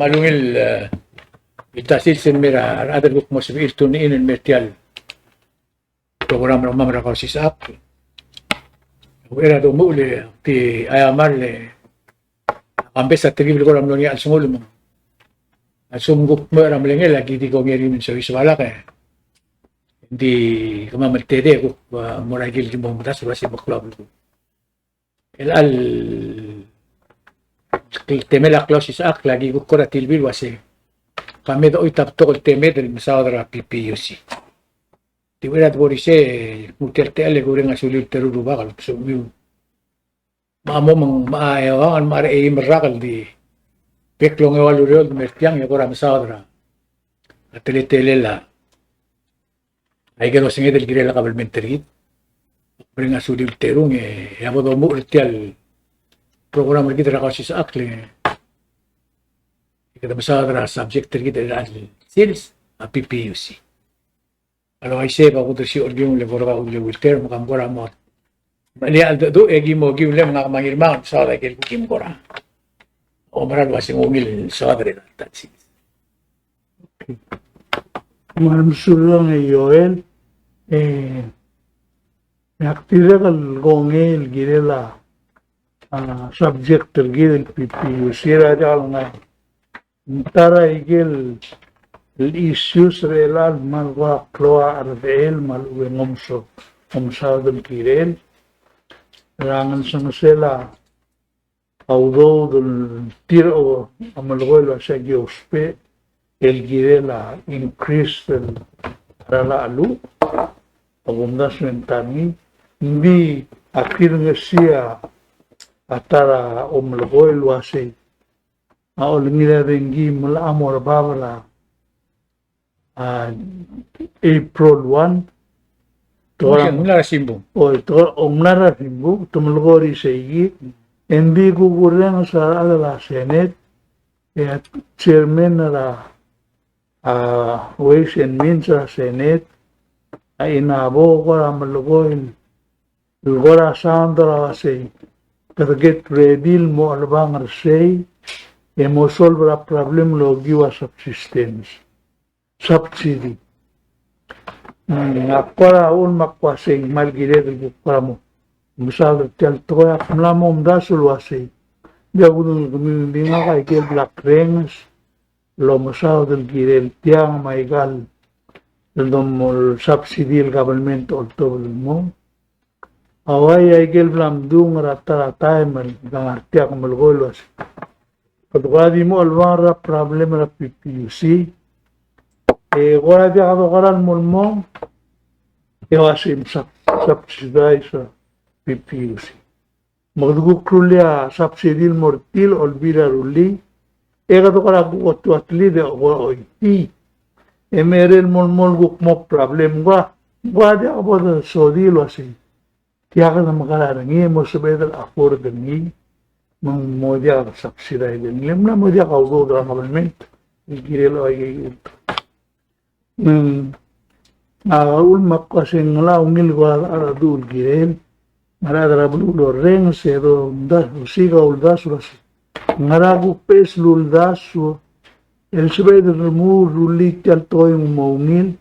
malungil itasil sin mira adar guk mo sabi ilto ni inin mertial program ng mamra ko si Saap. Era do muli ti ayamar le ambes at tigil ko ramlo ni alsungul mo. Asumgup mo ramlenge lagi di ko ngeri min so iswala ka. Hindi kamamaltede ko muragil di mo mutas wasi baklab ko. El temela klausis ak lagi ko kora tilbil wasi. Kami do itapto ko teme del masadra PPUC. Di wala do rise muterte ale ko ring asulil teruru bakal so mamo mang maayawan mare ay merakal di peklong ewaluriol mertiang ya kora masadra. Atele la ay gano singe del girela kabelmenteri ring asulil terung ya bodo mo retial program kita rakasi sa akle kita masadra subject kita al sales PPUC. Alo ay seba ko si orgyong lebora ko lewilter makambora mo. Mali aldo do egi mo gi ule mga mangirma sa like ko kim kora. O maral wasing ungil sa adre tatsi. Mansurang Yoel naktira kal gongel girela subject tergil PPU sira dal nga tara igil issues relal malwa kloa arvel malwe ngomso ngomsadul kirel rangan sang sela audo dul tiro amalwelo sa giospe el girela increase rala alu pagumdas mentani hindi akhir nga siya atara omlogoy wasi aol nila rengi mula amor babala April 1 Torang mula simbo. o to omnara simbo tumlogori segi hindi gugurang sa ala Senate at chairman na Ways and Means sa Senate ay inabo ko ang malugoy lugora sandra kasi get ready mo albang say mo solve a problem logiwa subsistence subsidy akora un makwasing malgire del bukamo musal tel toya mlamo mdasul wasi dia gudun guminga kay kel black rings lo musal del girel tiang maigal del domol subsidy el government olto mo away ay gel blam dung rata time gangartia kumulgol wasi pagwadi mo alwara problem na PPUC wala di ako karan mulmong iwasim subsidize sa PPUC. Magdugukrulia subsidil mortil olbira ruli kato karagu otu atli de oiti merel mulmol gukmo problem gwa di ako bodo sodil wasi tiyakan na makararangi mo sabedal afford ni mang modya subsidize nilim na modya kaudo da government igirelo ay ulmak kasi ngala ungil ko aradul girel maradara bulu reng sedo das usiga uldas ulas ngaragu pes luldas el sebeder mu rulik tal toy mungil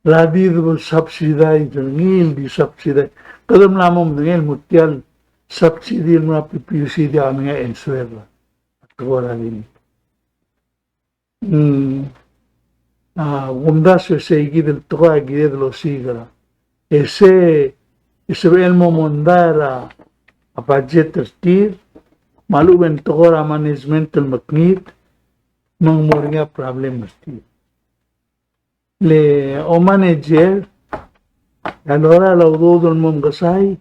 radi do subsidize ngil di subsidize kadam namom ngel mutial subsidy na PPUC di aming ensuela atwara din Gumdaso segi del toa gide lo sigara ese el momondara a budget tir maluben toa management el maknit mang moringa problem tir le o manager allora la udo mom gasai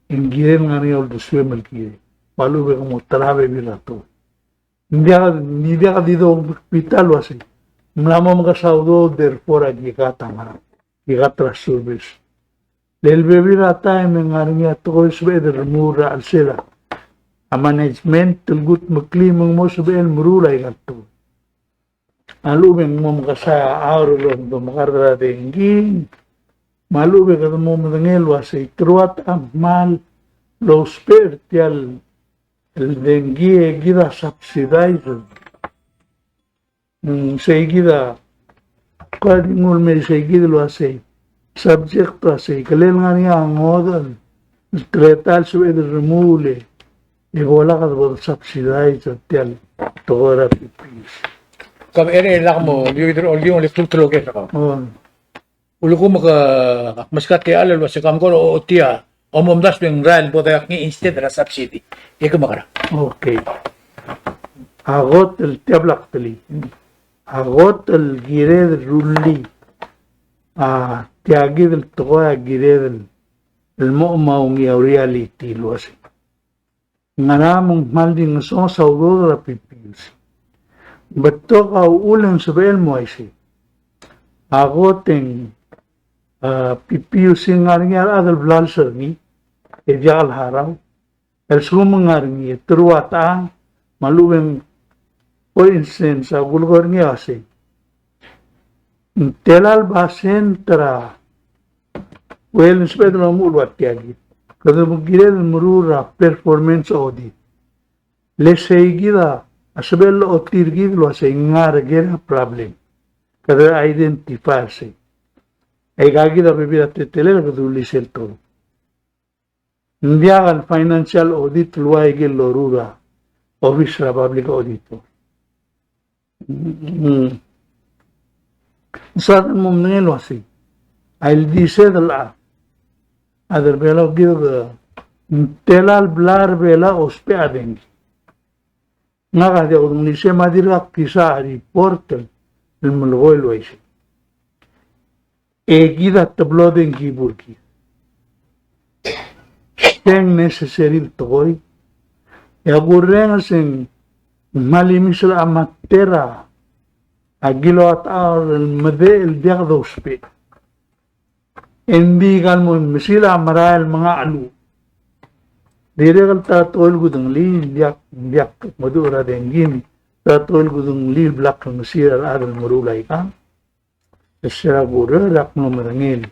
in gire ngani ol duswe malkire malube como trabe birato ndia dido hospital wasi Mlamo mga saudo, therefore, gigatra service. Dahil bebira tayo mga nga to isbeder mura al sila. A management, tulgut magklimang mo sabihin murulay nga to. Alumeng mo mga sa aurulong do makaradengging. Malube ka mo mga ngelwa sa itruat amal lo spiritual el denggie gira subsidize. seguida, kadi ngul me seguida lo hace, subject hace, kalel nga niya ang odal, tretal suwe de remule, e bola ka do subsidize hotel, tora pipis. Kam ere lak mo, yung tulog ka. Oh, Ulo ko maskati alal wa sa kamko o tia, o momdas ng ral boda ni instead na subsidy. Ika makara. okay. Agot el tiablak tali. Agot el gire del rulli. Tiagi del toa gire del el mo maungi reality lo así. Ngana mong malding so saudo la pipils. Beto ka ulan sa bel mo ay si. Agoting pipiusin nga rin adal blalser ni edyal haraw. El sumang nga rin truata maluweng for instance sa gulgor niya kasi telal basen tra well inspector ng mulwat tiyagi kada magigil murura performance audit lesay gida asabel o tirgid lo sa ngar gera problem kada identify say ay gagida bibira teteler kada ulisel to hindi ang financial audit luway gil lorura office ra public auditor sa mo mnelo así I'll dice de la adar bela give telal blar bela hospedaden nga ka de un lise madira kisa report el mulwelo ese e gida tabloden ki burki ten necessary toy e agurren sen malimis la amatera agilo at el mede el diagdo hospe hindi gal mo misila maral mga alu dire gal tatol gudang li liak madura dengin tatol gudang li black ng sira aral marulay ka sira gura rak no marangil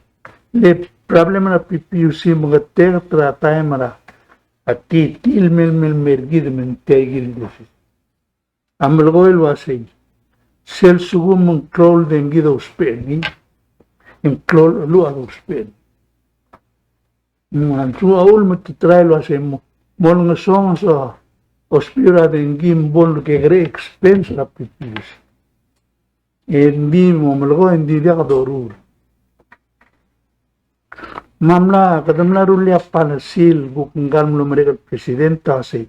le problema na PPUC mga tertra tayo mara at titil mil mergid men tegil desi amalgoil wasay sel sugu mong troll dengido uspeni in klol lu ado sped man tu aul matitray lo asem mo nga song sa ospira den gimbol ke gre expense la pipis hindi mo malgo hindi dia kadorur mamla kadamla rulia palasil bukngal mo mereka presidenta se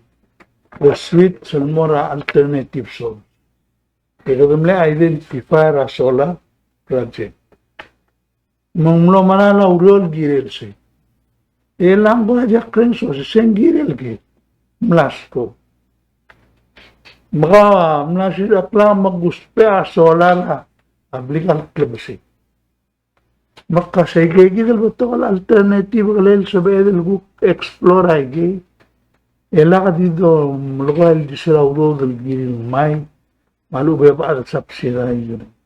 o suite salmora alternative source kadamla identify a sola project Monglo manala urol girel se. Elang ba jak krenso se sen girel ke. Mlasko. Mga mlasid akla maguspe asolala. Ablikal klebse. Makka se girel beto kal alternative kalel sabe del gu explore ay ge. Ela ka dito mlogal di sila urol del girel mai. Malu ba ba subsida yun.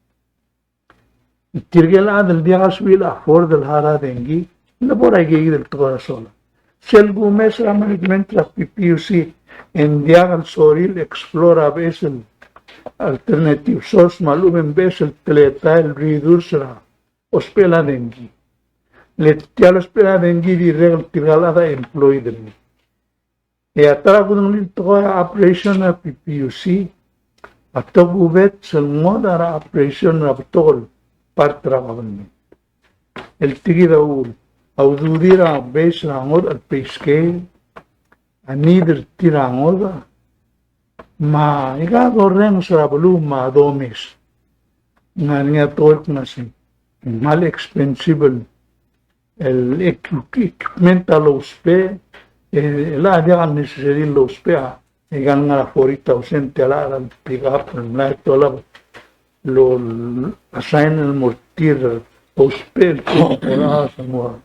Tirgel adal diagas will afford el hara dengi na por ay del toda sola. Sel gumes la management la PPUC en diagal soril explora besel alternative source malumen besel teleta el reducera ospela dengi. Le tial ospela dengi di regal tirgalada employee dengi. E atara kudung li toda operation na PPUC atog ubet sel modara operation na tol parte government. El tigida ul aududira base rangod al pay scale anider tirangoda ma igado ren sa bulu ma domes nga tolk na sin mal expensible el equipment lo spe la dia necessary lo spe igan nga 40,000 tela al pick up na tola lo assign el mortir pospel temporada semua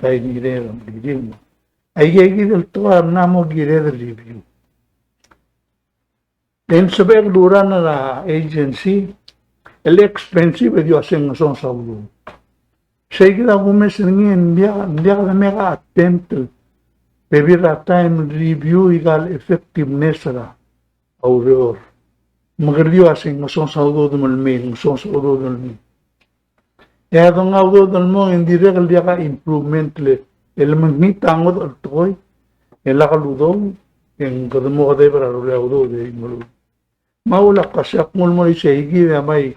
kay dire mo ay del to namo gire del review then saber duran na agency el expensive dio asen son sabu seguida gumes ni envia de mega attempt bebir time review igual effectiveness ra auror magardiyo asing masong saudo dumalmin, masong saudo dumalmin. Ya dong audo dalmo hindi regal dia ka improvement le. Element ni tangot al toy. Ela ka ludong yang kadamo ka para ro audo de malu. Maula ka siya mul mo siya higi abay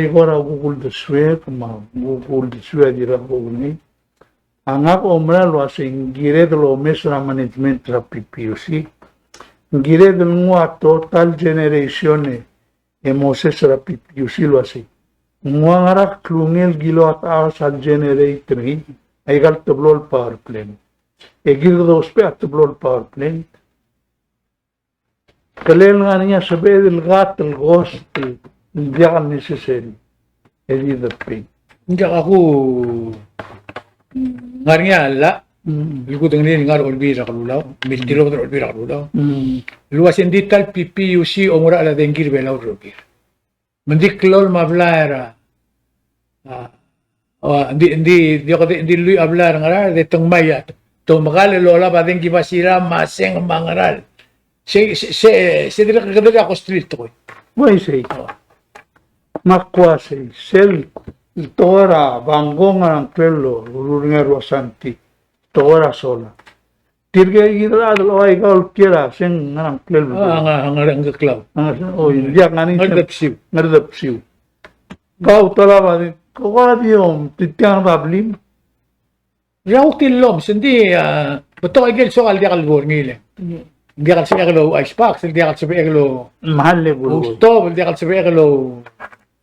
gora Google de swe kuma Google de swe dira ko ni. Ang ako umra lo asing gire de lo mesra management ra PPUC. Gire de ngwa total generation e moses ra PPUC lo asing. Nguangarak klungel gilo at asal generator ni ay gal tablol power plant. E gilo dos pe at tablol power plant. Kalel nga niya sabi del gat el ghost hindi ka necessary. E di the pain. Hindi ako ngar nga ala. Lugo tang ni ngar olbira kalulaw. 1000 kilometer olbira kalulaw. Luwas hindi tal PPUC o mura ala dengir belaw rogir. Mendiklol mablara. Hindi lui hablar ngaral de tong maya. To magale lola ba ding gibasira maseng mangaral. Se dira kadira ko street ko. May say. Makwa say. Sel tora bangong ang pelo ruringa rosanti. Tora sola. Tirga gidra adlo ay kaul kira sing nang pelo. Ang klaw. Oh, hindi ngani ngardapsiw. Kau tala ba din? Kung yung titiyang bablim? Raw tilom, hindi, beto ay gil so al diakal bor ngile. Hindi kal sa eglo ice packs, hindi kal sa eglo Mahal le bulo. gusto, hindi kal sa eglo.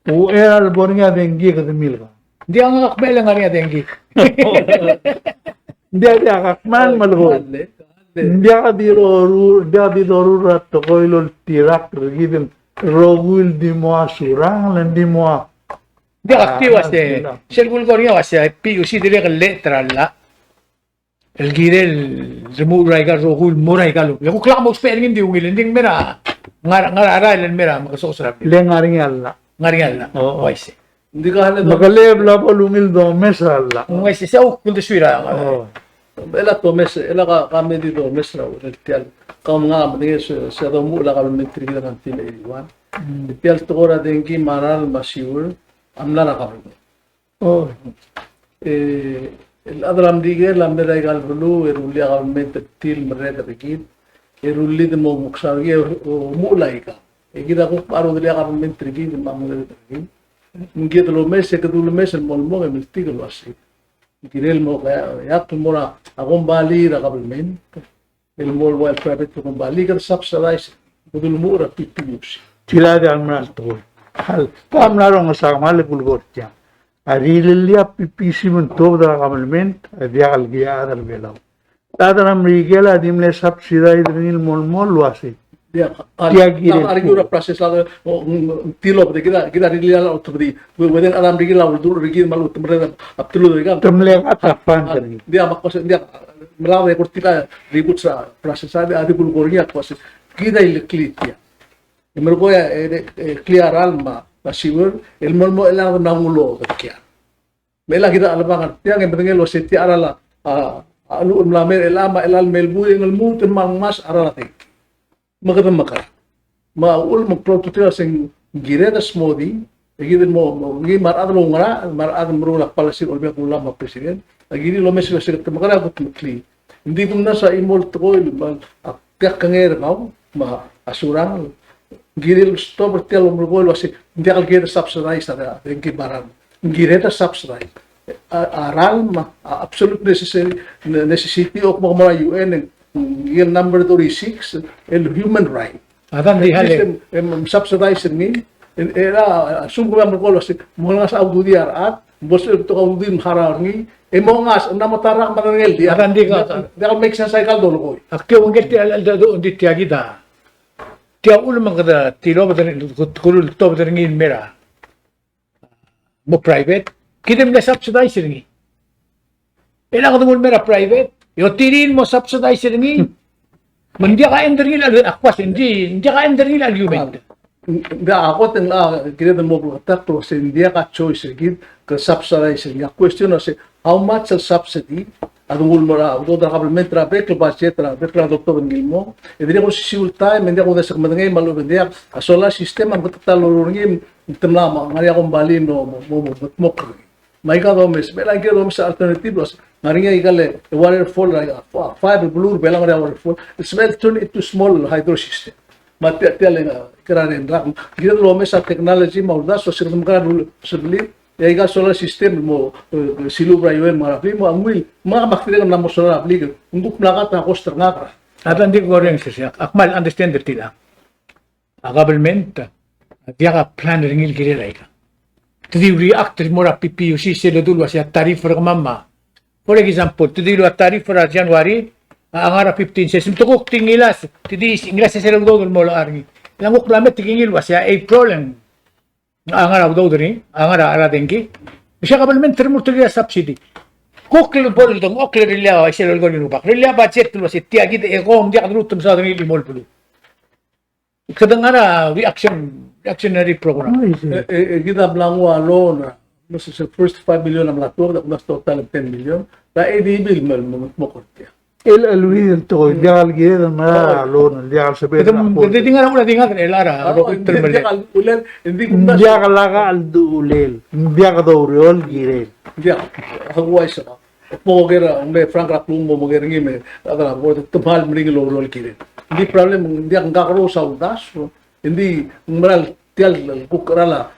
O era al bor nga dengi ka demil ka. Hindi ang kakbela nga niya dengi. Hindi ka kakman malgo. Hindi ka diroru rat ko ilol tirak rigidin rogul di mo asurang landi mo. Hindi aktiwas de. Selgul ko niya was PUC dire kal letra la. El girel remuray ka rogul muray ka lo. Yung klamo spelling hindi ungil hindi mera. Ngararal mera makasosrap. Lengaring alla. Ngaringal na. Oo. Waise. Hindi ka hana doon. Magaleb la pa lumil do mesa alla. Waise sa kung deswira. Oh. Ela to mes, ela ka kami dito mes raw. Tial. Kaum nga maningin sa daw mo la kami mentri kita ng tila iwan. Tial to ora dengi maral masiur. Amla na kami. Oh. El adram dige la mera gal bulu eruli kami til mereka dikit. Eruli de mo muksarge mulai ka. Kita ko paro dia kami mentri kita mamul dikit. Nggit lo mes ke dulu mes el molmo ke milti ko asi. Kirel mo kaya yak mura akong bali ra kabelmen. El mol wild private ko bali ka subsidize budul mura PPUC. Tila de almral to. Hal pam na rong sa mal bulgotya. Arilia PPC mun to da kamalment dia algia adal belaw. Tadaram rigela dimle subsidize rinil mol wasi. Dia gire. arigura process la tilo de kita rilia la utbdi. Weden alam rigila uldur rigil malu tumre aptulu de Tumle atapan tani. dia makos dia melawe kurtila ribut sa process ada bulu gornya kos kita ilklitia. Mergoya clear alma pasiwer el molmo ela na mulo kia. Mela kita albangan tiang yang penting lo seti arala alu mlamer elama elal melbu el mu temang mas arala te. Magandang maka. Maul magprototila sing gireda smodi, gidin mo gi marad lo ngara, marad mrula palasin olbe kula ma president. Agiri lo mes sir makara gut mukli. Hindi ko na sa imol to akyak kanger mau ma asurang giril stop tel umrugol wasi hindi algera subsidize ada dengi barang gireta subsidize aral ma absolute necessity of mga UN yung number 36 el human right Atan di hali. subsidize ni era sumbo ang umrugol wasi mga sa audiar at bos to audin hararngi mo ngas na matara manangel dia Atan di ka. dia make sense cycle dolo ko Akyo ang gete al do di tiagida. Tia ulma kada tilo ba kulul to ba ngin mera. Mo private. Kidim na subsidize ringi. Ela ko mo mera private. Yo tirin mo subsidize ringi. Mandia ka ender nila akwas hindi ka ender nila argument. Da ako teng la kire mo tak to se India ka choice gid ka subsidizing ya question se how much of subsidy adungul mora do da government tra beklo budget tra beklo doctor ngilmo edire ko siulta mendia ko da sa manngay malu mendia a solar system ang tatalo ngim temla ma ngari ako bali no mo mai ka do mes bela kire do mes alternatives ngaringa igale waterfall 5 blue bela ngari waterfall it's well turn into small hydro system mati atialenga kiranin rak gida lo mes technology mauda so sir mga subli ega solar system mo silu brayon marapli mo amwil mga bakterya na mo solar apli unduk nakat na coster ngakra At hindi ko rin siya. Akmal, understand it tila. A government, diya ka plan ringil kiriray ka. Tadi react mo ra PPUC sila dulwa siya tarif ra mama. For example, tadi lo tarif ra January, ang ara 15 says, tukok tingilas, tadi inglas sila dulwa mo la argi. Ilang uklamet tingil wa siya April ang ara dulwa ni, ang ara dengi. Siya government termo tuli subsidy. Kukil bol dong okle rilia ay sila gol nubak. Rilia budget lo si tiagi de ekom dia kadrutum sa dong limol pulu. Kadang ara reactionary program. gida blanco alone no se first 5 million am lator da total 10 million da edibil mo kortia El video to dia al gire na lo dia al saber Ito tingnan mo na tingnan elara ro termele. ulen hindi kumda dia kalaga al dulel dia ka do riol gire dia hagwai sa pogera me frank raplum mo mogera ngime adara bo tumal mring lo rol kire hindi problem dia ngakro sa udas hindi ngral tial kukrala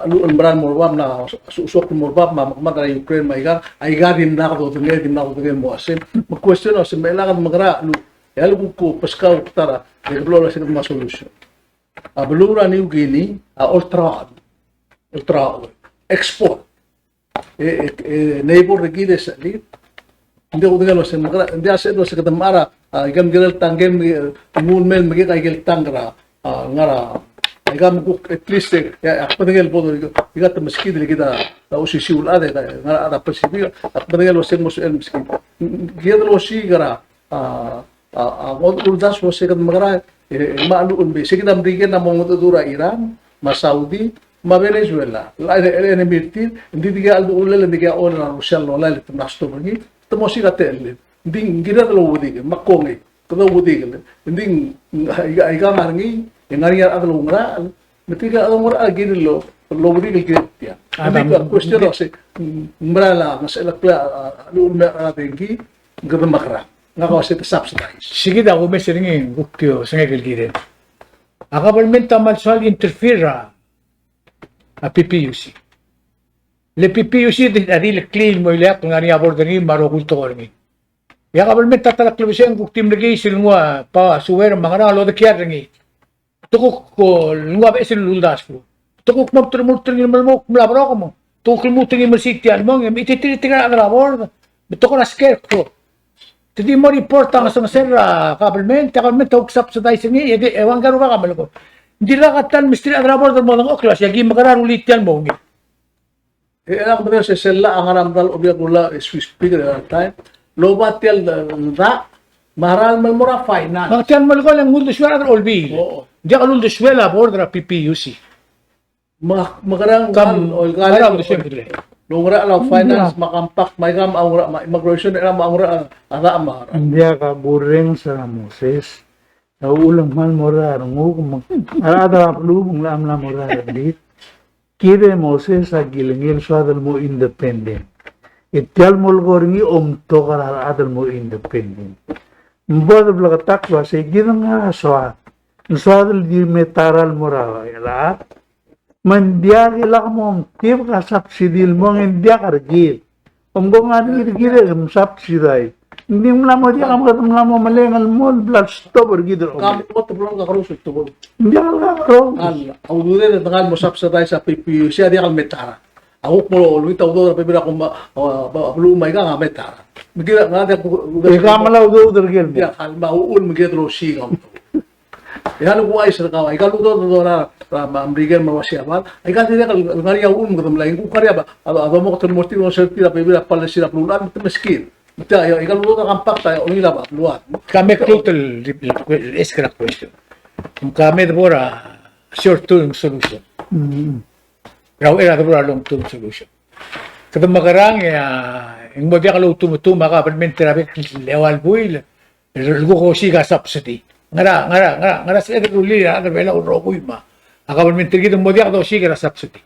umbral morbab na susok morbab magmata Ukraine maiga aiga din na ko din na ko mo asim question o se mailangan magra yalo ko paskaw tara develop sa mga solution abulura New Guinea ultra export neighbor regide sa li hindi ko tingalo sa magra hindi asa do sa kadamara igam giral tanggem mun mel magi kay tangra ngara igam ko at least ako tingel po igat maskid li kita usi siul ade ngara ada persibi ako tingel was mo el maskid gidalo si gara uldas was sa magra maaluun be sige damrigen na mo dura Iran ma Saudi ma Venezuela la enemirti hindi diga aldo ulal diga ona Russia lo la nasto bagi tamo si gatel ding gidalo wudi makongi todo wudi ding iga marngi ngari adlo ngra metiga ngra agirlo lo wudi gidya abi question ose mrala masela kla ulma atengi gadamakra ngako se subsidize Sige daw may siringin gukyo sa ngagilgire. A government mansal interfere a PPUC. Le PPUC di aril clean mo ilak ngani abor dani maro kulto ni. Ya government tatalak lebisen guktim lagi silwa pa suwer mangara lo de kyar ngi. Tukuk ko lungwa be sil luldas ko. Tukuk mo turmultur ni mo mlabro ko mo. Tukul mo tingi masitian mo ngem itititigan ang labor. Beto ko na scare ko. Jadi mo report ang sa sir government tok subsidize ni edi ewan garo ka kamal ko. Hindi lang katan mistri ang rabor mo ng oklas yagi magararulit ulit yan mo. anak bener se sella ang aramdal obiak gula Swiss speaker at time lobat tel da maral malmora finance Mga tiyan mo ko lang mundo swela at olbi. Oo. Di ka lundo swela border PPUC. magarang Maraw do siyempre. Lungra lang finance makampak may gam ang immigration na maangra ara amara. dia ka bureng sa Moses na ulang mal morar ngug ada plubung lam la morar dit kire Moses sa gilingil swadal mo independent ityal mol gorngi to kara adal mo independent mbod bla takwa se ginang aswa swadal di metaral morar la mandia gila mo tip ka subsidil mo india kargil gong gire subsidize hindi mo lang mo di ka mo malengal mo blood stopper gidro Kam mo to blong ka krusot to. hindi ka karo Al au dure de tangal mo subsidize sa PPU siya di kal metara. Ako mo lu ita do pabira ko blue may ka metara. Migira nga de ika malaw do gel dia kal maul migira do si kam. Yan ko ay sa ka ay kalu do na ambrigen mo siya ba ay ka dire kal ngari au mo gam lain ko karya ba ado mo ko mo ti mo serti la pabira pala sila plulan miskin. Mita ay kalu do kampak tayo unila ba luat. Kami total iskra question. Kung kami debora short-term solution. Mm. Raw era the long-term solution. Kada magarang yung mo dia kalau tumutuma ka parliamentary lewal buil. Lugo ko siga subsidy. Ngara sa ruli ada bela uro ko ma. Aka parliamentary kita mo dia kalau siga subsidy.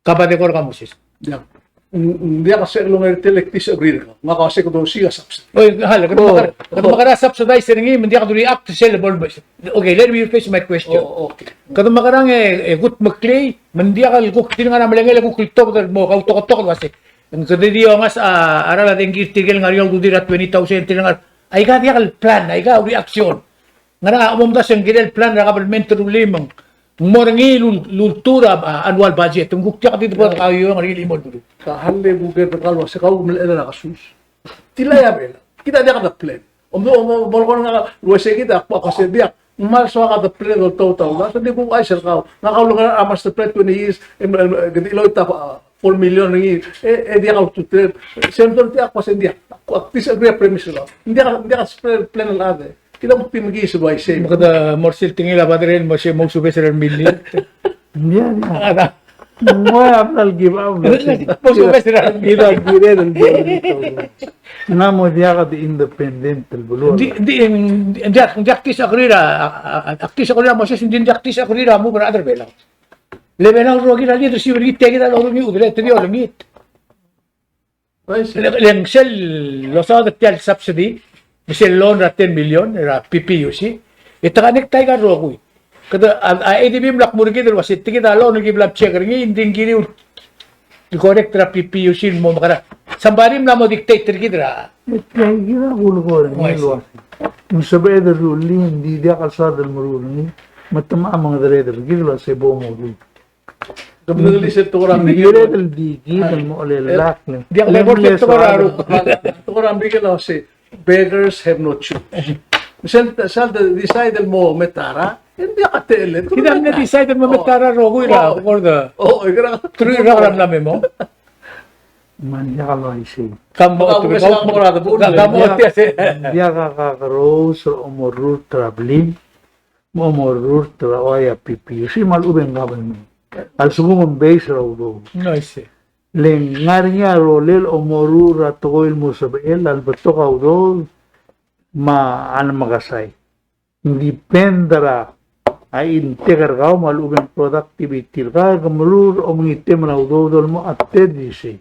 Kapade ko kamu sis. Ya. Hindi kasi long electis agreed ka. Nga kasi ko daw siya subsidy. Oy, hala, kada magara subsidize ringi, hindi ako react to sellable. Okay, let me rephrase my question. Okay. Kada magarang gut maklay, mandi akal ko tinga na malengel ko klito mo ka to kasi. Ang kada diyo nga sa arala ding tigil nga riyo dudira 20,000 tinga ay ka diakal plan, ay ka reaction. Nga umumda siyang gidel plan ra parliamentary limang. Morangi lultura annual budget. Tung gukya ka dito ba kayo ang rin imod dito. Kahande buger bekalwa sa kau melena na kasus. Tila ya bela. Kita dia kada plan. Mo nga luwese kita ako kasi dia mal so kada plan do total. Sa di ko ay sir kau. Nga kau lugar amas the plan 20 years gadi ilo ta 4 million ringi. Dia kau to trade. Sentol ti ako sa dia. Ako disagree premise lo. Hindi ka plan la de. Kita mo pinagi sa buhay same. Kada morsil tingila ba rin mo siya mong subes rin million. Yan. Ada. Mo apnal give up. Mong subes rin million. Kita gire del na mo dia ka di independent del bulo. Hindi aktis akrira mo siya hindi aktis akrira mo para other bela. Level ang rogi na dito si Uri tegi na lolo ni udre te dio langit. Leng sel lo sa the subsidy Michelle loan ra 10 million ra PPUC. Ita kanek tay ka rogoy. Kada ADB black murgi del wasit tigi da loan gi blab check ringi inding giri correct ra PPUC mo makara. Sambarim na mo dictator gidra. Kaya gira gulo ko rin. Yung sabi da ruli, hindi dia kalsada del maruli. Matama ang mga dere del gila sa ibo mo rin. Kapag lisip to orang Gire del digi del mo olelak. Di ang labor to raro. to orang bigel si beggars have no choice. Sal decide mo metara, hindi ka tele. Kita na decide mo metara rogoy ra for the igra. true ra namin mo. Manya ka lo isi. Kamu Dia kakakaros o morur traveling. Mo morur traoya pipi. Si malubeng gaban mo. Al sumumong base raw do. Nice. Leng ngarinya rolel o morura toil mo sa bel al beto ka do ma an magasay. Hindi pendara ay integer ka malubeng productivity ka gamulur o mangitim na do mo at tedisi.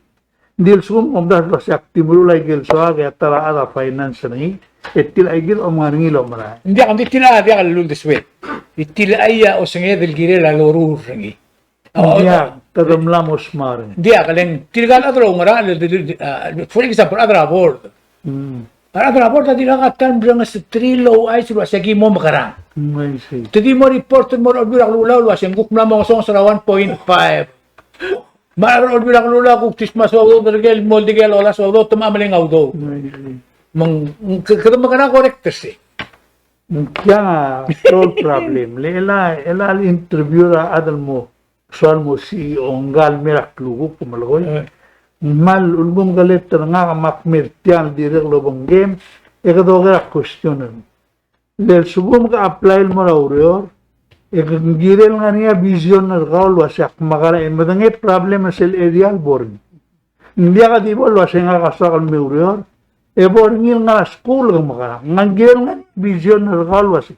Dil sum om das lo aktimulu lay gel so aga tara ada finance ni etil ay gil o mga ngilo mara. Hindi ako tila dia kalul deswet. Itila aya o sange del gire la lorur rangi. Dia kadamlamos mare. Dia kaleng tilgal adro ngara for example adra board. Adra board tadi lang atan brang sa trilo ay sila sa gimo makara. May say. Tadi mo report mo odbira lulaw wa siyang gukna mo sa 1.5. Maaron bilang lula kung tismas o dergel moldigel olas o do tumamaling audo. Mang kada magana correctors eh. Kaya nga, troll problem. Ela interview ra adal mo. Soal mo si Onggal Miraklugo kumaloy. Mal ulbum galit nga makmir tiyan direk lobong game. Ekadoga question. Del subum ka apply mo ra urior. Girel nga niya vision na kaul wasak makarain madangay problem na sel aerial board. Hindi ka di bo wasay nga kasakal mi urior. Boarding nga school nga makara. Nga girel nga vision na kaul wasak.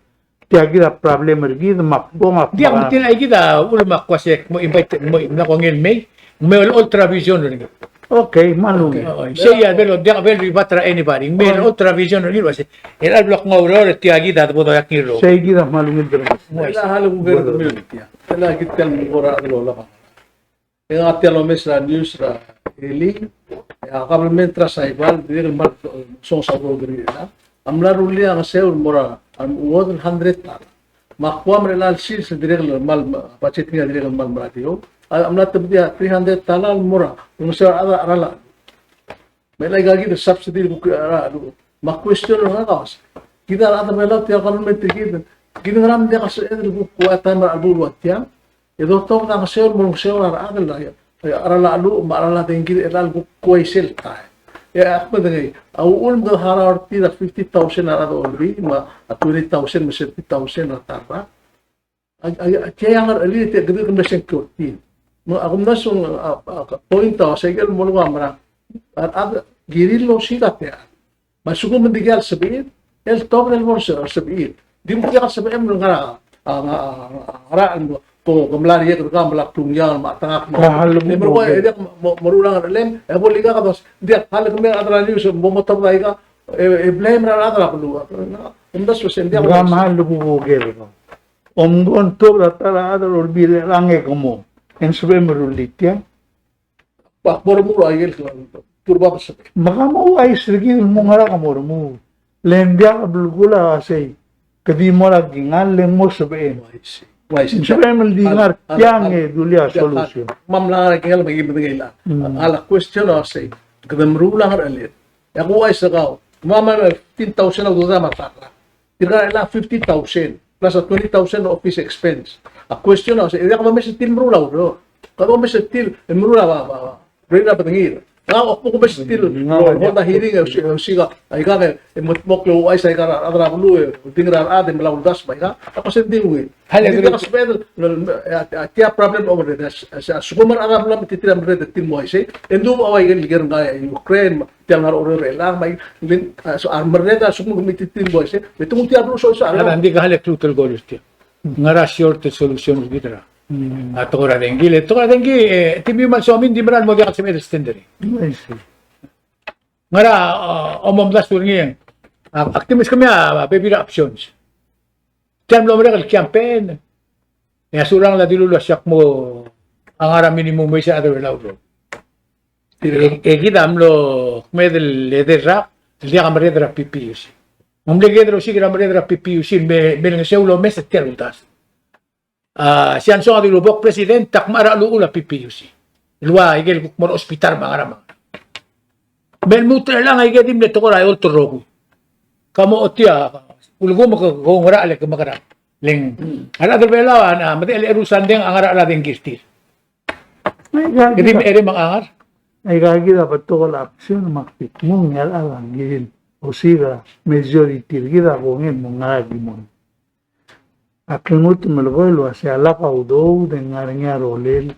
Tiyagira problem ergi makbo nga. Di ako tinay kita ulma kwasek mo invite mo na ko ngil may ultra vision rin. Okay, malung. Siya pero di ako very batra anybody. May ultra vision rin was. El block nga uro tiagida mo do yak ngiro. Siya gira malungin dito. Wala halong gero community. Wala gital mo ora lola pa. Yung atelo mesra news ra eli. Ya kabelmentra sa ibal dir mal son sa do diri na. Amla ruli ang seur mora ang 100 ta. Makwa mrelal sil sa direl mal budget niya direl mal radio. Amla tabdia 300 talal mora. Yung sa arala. May lagi do subsidy ko ara ma question nga kawas. Kita ada mela tiya kanon metrikid. Ginram dia kasi edel ko kuatan mar abu watya. Edo to na kasi mo seur ara adel la. Arala alu marala tinggi elal ko kuisel ta. Ya ako dagay. Awul do harar tira 50,000 ara do olbi ma 20,000 ma 70,000 na tara. kaya nga ali te gede kung nasa kurti mo akum na sung point ta sa igel mo nga mara at girilo sikat ya masuko mendigal sabihin el top del morso sabihin di mo kaya sabihin mo nga araan mo po kamlari ya ka malak tungyan matangak mo mo ko edi marulang lem e boli ka dos dia hal ko mer adra news mo motor dai ka e blame ra adra lu undas so sendia Mga mahal na bubugel ko. Omgon to datara adar orbile lange como. En sube merulit ya. pa por mo ayel turba sa Maka mo ay sirgi mo ngara ka mo. Lembia ka bulgula kasi. Kadi mo lagi ngaleng mo sabihin. why En sube meldingar yang dulia solution. mam lang kaya may ibig ila ala question o say kadam rulang alit ako ay sagaw mama 15,000 ang duda mataka tira ila 50,000 plus a 20,000 office expense a question o say ako may still rulaw no kalau may still rulaw ba rena patangir ako ko may still honda hearing siga ay ka mutmok lo ay say ka adra bulu tingra ade malaw das ba ka ako sindi wi hindi ka spell kaya problem over there sa sumar arab lang titiram red tin mo ay say endo away gel nga Ukraine tiang har order lang may so armor red sumar gumititin mo ay say betong tiar blu so sa Ara hindi ka halek tutul golos tiya. Ngara short solution gitra. At ora dengi le tora dengi tibi man so min di maral mo diak sa extender. Ay si. Ngara omom das turingi. Actimis kami baby options. Tiyan lo merekal campaign. Ya surang la dilulo syak mo ang ara minimum may sa other lawro. Kita amlo medel lederra, dia kamredra PPUC. Umlegedro sigira kamredra PPUC me seulo mes teruntas. Siyan so adi lubok president takmara luula PPUC. Ilwa igel kukmor hospital mangarama. Ben mutre lang ay gedim neto ko rayo torogu. Kamo otia ulgo mo ko ngara ale kamakara. Leng ara derbela na mate ele rusan deng angara ala deng gistir. Gedim ere mangar. Ay gagi dapat to kala aksyon makpit mo ngal alang gil. O siga majority gida ko ngin mo ngagi mo. Akimut melgoy lo sa alaka udo den ngarnya rolel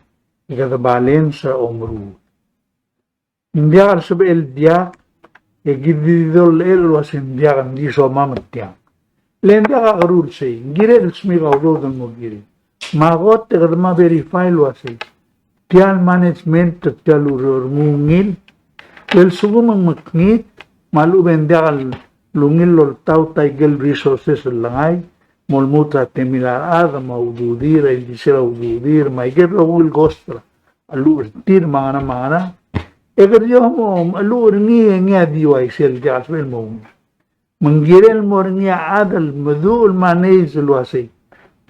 igada balen sa omru. India kar sabe el dia e gididol el lo sa India kan di so mamatya. Lenda ka karul say gire smi ka udo den mo gire. Magot te kadma verify lo say. Tiyan management taluror mungil el sugumang maknit malu bendakal lungil lol tau taigel resources langay molmutra temilar ada maududir hindi sila ududir maigel rawil gostra alur tir mangana eger yo mo alur ngi diway sel jaswel mo manggirel mo ngi adal madul manage luasay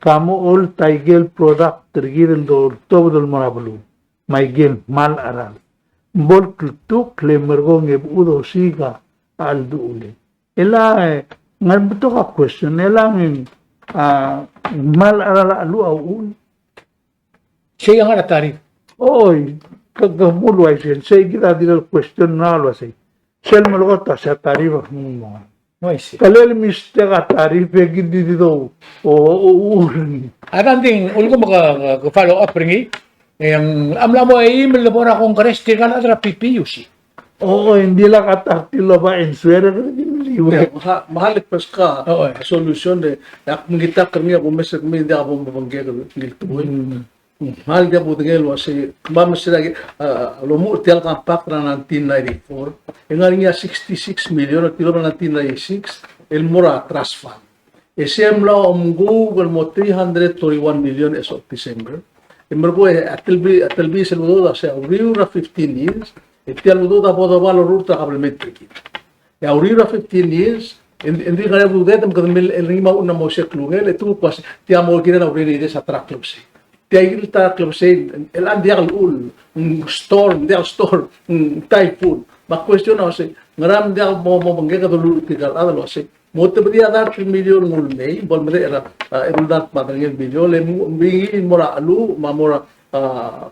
kamo all taigel product tergirel do tobdol marablu maigel mal aral bol tuk lemergo nge udo siga al duule ela ngarbuto ka question ela ng mal aral alu au Siya nga natari. oy kagamulu ay say kita dilal question na lo say sel malgota sa tarifa mo No isi. kalel miste ka tarife gidi dito o Aran ding ulgo maka follow up ringi. Yang amla mo ay email mo na kung karestir ka na tra PPUC. oo hindi lang katartilo ba en suera libre mahalik pas ka Oo. solution de yak mangita kami ako mes kami hindi ako mabangge ngilto mahal dia po tingel wasi mama sila lumu tial kampak na 1994 engal niya 66 million at kilo na 1996 el mura trust fund SM law Google mo 331 million as of December Embargo, atalbi sa ludo sa Aurora 15 years, itial ludo da podo valo ruta kabelmetriki. Ya Aurora 15 years, hindi kaya ludo tam kadmil el rima una mo se klungel, etu pas tia mo kira na Aurora sa track club si. Tia il track club si, el andial ul, storm, dia storm, typhoon. Ma question na si, ngaram dia mo bangga kadulu tigal adalo si. Mote beri ada 3 million mulmei, bol mere era erundat madangel million, le bingi mora alu, mamora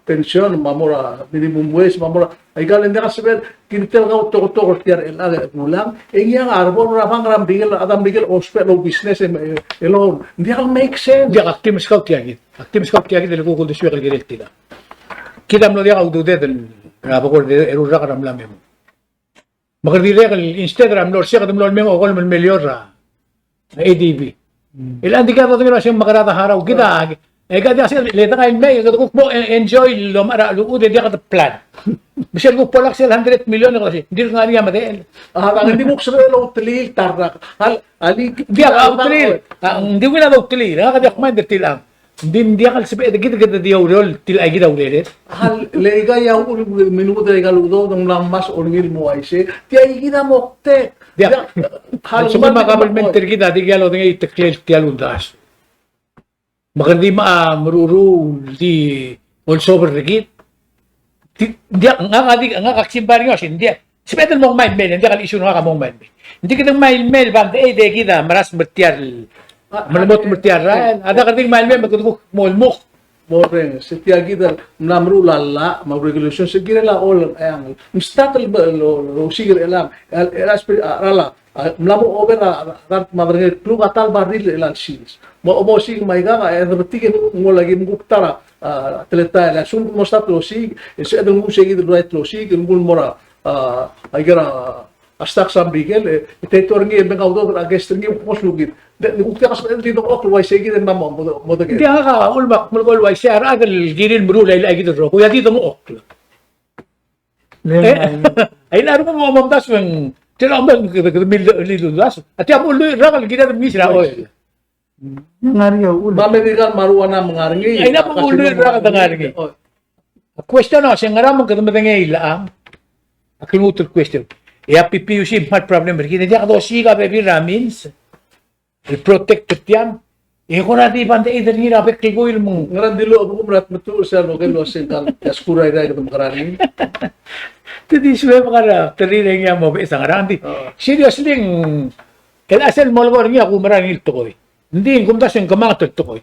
pensyon, mamura minimum wage, mamura ay galing na kasi kinitel nga to tiar el gulang yang arbon ramang rambigel adam bigel ospel o business elo hindi ka make sense. Dia active scout tiagit. Active scout tiagit del Google de suel girettila. Kidam lo dia audu de del rapor de erura karam lamem. Magardire kal Instagram lor siya kadam lor memo kol melior ra ADB. Ilan di ka to ngira siyang makarata haraw kita. Kada kasi leta kain may kaduk mo enjoy lo mara lo ude dia kada plan. Bisan ko polak sila 100 million kasi hindi nga niya madel. Hindi mo kusuro lo utlil tarak. Ali Dia ka utlil. Hindi ko na utlil. Kada kumain de tilang. Hindi kal sabi kita dia urol til ay kita ulelet. hal lega ya minuto de galudo ng lamas orgil mo ay si ti ay kita mokte. Dia hal summa government kita di galo de itekles tialundas. Magandi maruru di also berregit. Dia nga kaksimbar nyo hindi. Sebetul mong mail hindi kal isu nga kamong mail. Hindi kita mail bang de kita maras bertiar malamot bertiar ran. Ada kading mail magkuduk molmuk. Moreng setiap kita namru lalla mag regulation segera la all ang install lo sigir elam elas ala mlamu over rat madrege klub atal barril elan sis mo sig maiga berarti mo lagi muktara atleta la sun mo sta lo sig es edel mo seguir right lo sig ngul mora agera astak sambigel tetor ngi ben auto agest ngi pos lugit ukta kas dito ok way seguir en mamo mo de Dia ka ulmak mulgol way share agal giril muru lay lay gitu ro. Kuya dito mo ok. Ay laro mo mamamdas ng tinambang lilulas. At yung ulo ragal kita misra oy. Ngariya ulo. Mamedikan maruana mengaringi Ay na pang ulo ragal dangaringi. Question no, siya ngaramang kadamadangay ilaang. Akinutul question. Ya PPUC mat problem kita dia kado siga baby ramins. El protected yan. Ko na di banda ider ni rapek tigoil mo. ngaran dilo ako kumrat betul sa lo kelo sental yaskura ida ito mengaringi Tadi suwe makara teriring yang mo isang randi. Seriously, kaya asal mo lang niya kung marangil to ko. Hindi kumtas yung kamangat to ko.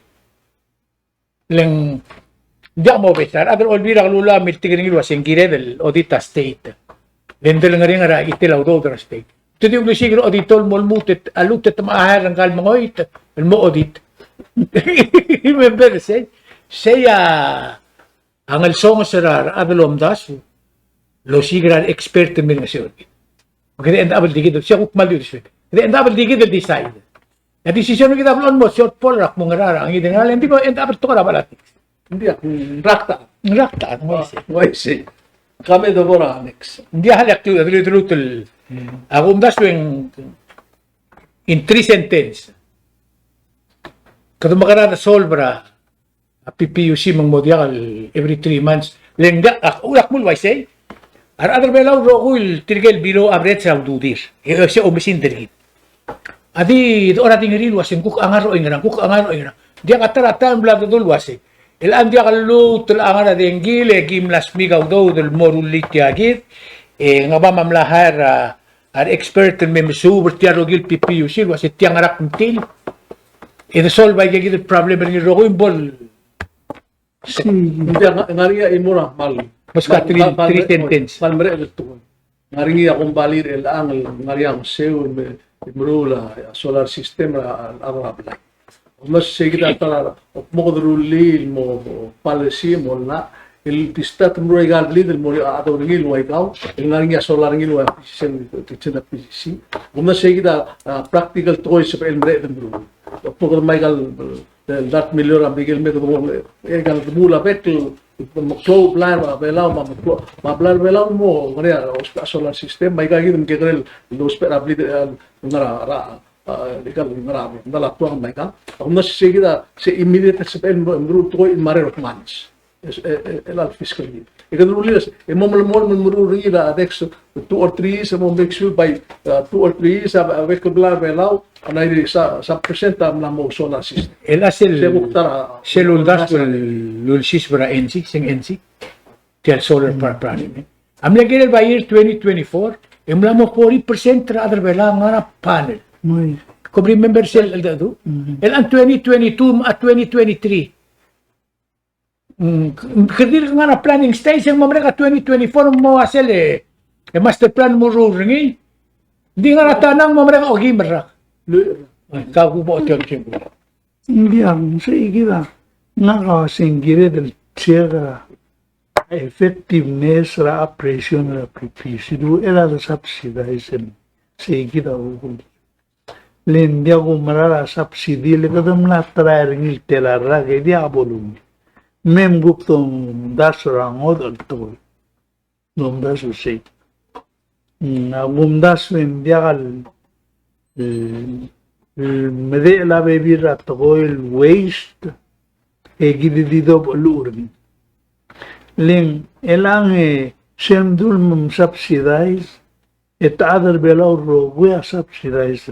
Lang hindi ako mo besar. Agar olvira kalula miltigin ng iwas yung gire del Odita State. Lendel nga rin nga itilaw do Odita State. Tadi yung siguro Oditol mo mutit alutet maahar ang kalmangoy mo Odit. Remember say ang alsong sarar abalom das lo sigran expert min ngasyon. Maganda ang abal digid siya kung mali siya. Hindi ang abal digid decide. Ang desisyon kita blon mo short fall rak mo ngarara ang ideng ala hindi ko ang abal to ka balat. hindi ako rakta mo isi. why say kami do bora next Hindi halak tu adlutul. Ako das yung in 3 sentence. Kada makarana solbra PPUC mang modial every 3 months. Lengga ulak mo why say Ar belaw rokul tirgel bilo average sa dudir. Siya umisin dirgit. Adi do ora tingiri wasin kuk angaro ingran kuk angaro ingran. Dia katara tan blado dul wasi. El andia kallu tul angara dengile gimlas migaw do del morulit yagit. Nga ba mamlahar ar expert in memsuber tiarogil PPUC wasi tiang arak mtil. Ito solve ay gigit problem ni rokul bol. hindi ngariya imura mal Mas ka 3 sentence. Palmere ito. Ngaringi akong balir el angel ngariang seu imrula solar system arabla. Mas sigita tara mo drulil mo policy mo na il tistat mo regal leader mo ato ngil wa ikaw ngaringi solar ngil wa sen tichena PC. Mas sigita practical toys sa elmre ito bro. Pagod Michael that million ang bigil me mo egal mula petul flow plan belaw belaw mo kaya solar system may gagawin kaya los perabli ngara legal ngara dala tuang may ka ako na sige si immediate sa pen mo to in matter of months el fiscal year ikan ulilas mo mururi la next 2 or 3 years mo make sure by 2 or 3 years belaw anay sa presenta na mo solar system El asel Sebuktara Selundas lulsis para NC, sing NC. Tial solar power project. Am lagi by year 2024, imla mo 40% tra other bela nga panel. May. Kung remember sel do? El ang 2022 at 2023. Kadir nga na planning stage yung mamreka 2024 mo asel master plan mo ruringi. Hindi nga natanang mamreka o gimra. Kagu mo otel siya. Hindi ang sa ikita. Nakasingire del tsega effectiveness ra operation ra PPC. Do era da subsidize sa ikita ukul. Lendia ko marara subsidy le kadam na traering telara ke dia bolum. Mem guptom dasra ngodol to. Gumdas usay. Na gumdas wen diagal mede la bebira to oil waste e gidido bolurgi. Len elang semdul mum subsidize et other below ro we subsidize.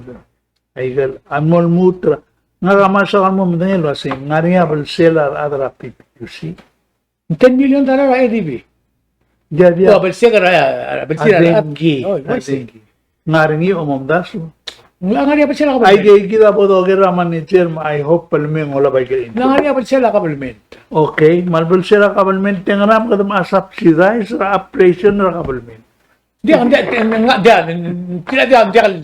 Aigal anmol mutra nga masakal mo mdengel wasi ngariya bel seller adra PPUC $10 million IDB. jadi Oh, belsegar adengi ngaringi omom dasu Ngari apa sila ay kabelment? kita bodo gera manager I hope palme ngola bay ke Ngari apa sila kabelment? okay malbel seller government tengram kadam subsidize operation government Dia